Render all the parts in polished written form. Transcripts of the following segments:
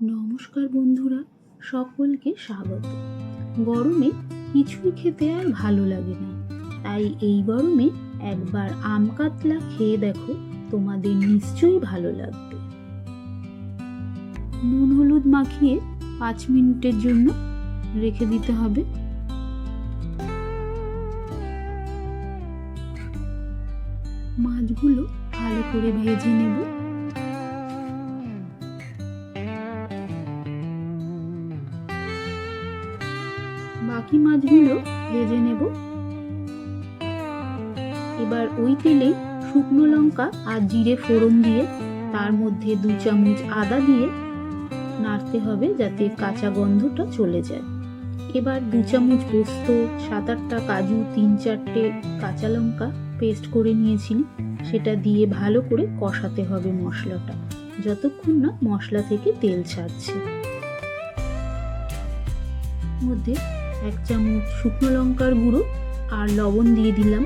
নমস্কার বন্ধুরা, সকলকে স্বাগত। গরমে কিছুই খেতে আর ভালো লাগে না, তাই এই গরমে একবার আম কাতলা খেয়ে দেখো, তোমাদের নিশ্চয়ই ভালো লাগবে। নুন হলুদ মাখিয়ে 5 মিনিটের জন্য রেখে দিতে হবে। মাছগুলো ভালো করে ভেজে নেব। বাকি মাছগুলো ভেজে নেব। এবার ওই তেলে শুকনো লঙ্কা আর জিরে ফোড়ন দিয়ে তার মধ্যে 2 চামচ আদা দিয়ে নাড়তে হবে যাতে কাঁচা গন্ধটা চলে যায়। এবার 2 চামচ পোস্ত, 7-8টা কাজু, 3-4টে কাঁচা লঙ্কা পেস্ট করে নিয়েছি, সেটা দিয়ে ভালো করে কষাতে হবে মশলাটা, যতক্ষণ না মশলা থেকে তেল ছাড়ছে। মধ্যে 1 চামচ শুকনো লঙ্কার গুঁড়ো আর লবণ দিয়ে দিলাম।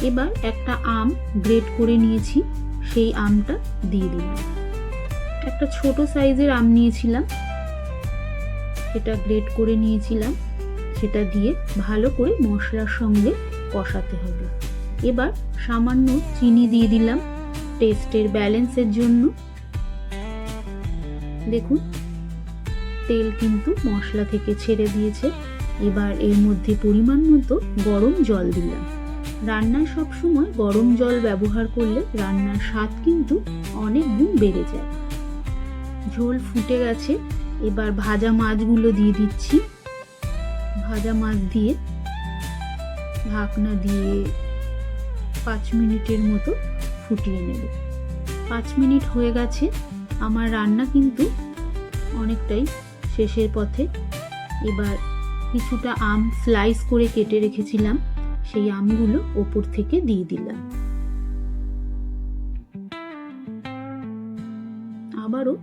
এবার একটা আম গ্রেট করে নিয়েছি, সেই আমটা দিয়ে দিলাম। একটা ছোট সাইজের আম নিয়েছিলাম, সেটা গ্রেট করে নিয়েছিলাম, সেটা দিয়ে ভালো করে মশলার সঙ্গে কষাতে হবে। এবার সামান্য চিনি দিয়ে দিলাম টেস্টের ব্যালেন্সের জন্য। দেখুন, তেল কিন্তু মশলা থেকে ছেড়ে দিয়েছে। এবার এর মধ্যে পরিমাণ মতো গরম জল দিলাম। রান্নায় সবসময় গরম জল ব্যবহার করলে রান্নার স্বাদ কিন্তু অনেক গুণ বেড়ে যায়। ঝোল ফুটে গেছে, এবার ভাজা মাছগুলো দিয়ে দিচ্ছি। ভাজা মাছ দিয়ে ঢাকনা দিয়ে 5 মিনিটের মতো ফুটিয়ে নেব। 5 মিনিট হয়ে গেছে, আমার রান্না কিন্তু অনেকটাই শেষের পথে। এবার কিছুটা আম স্লাইস করে কেটে রেখেছিলাম, সেই আমগুলো ওপর থেকে দিয়ে দিলাম। আবারও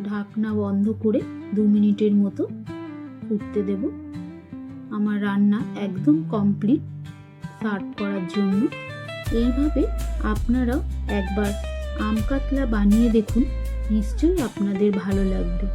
ঢাকনা বন্ধ করে 2 মিনিটের মতো ফুটতে দেব। আমার রান্না একদম কমপ্লিট সার্ভ করার জন্য। এইভাবে আপনারাও একবার আম কাতলা বানিয়ে দেখুন, নিশ্চয়ই আপনাদের ভালো লাগবে।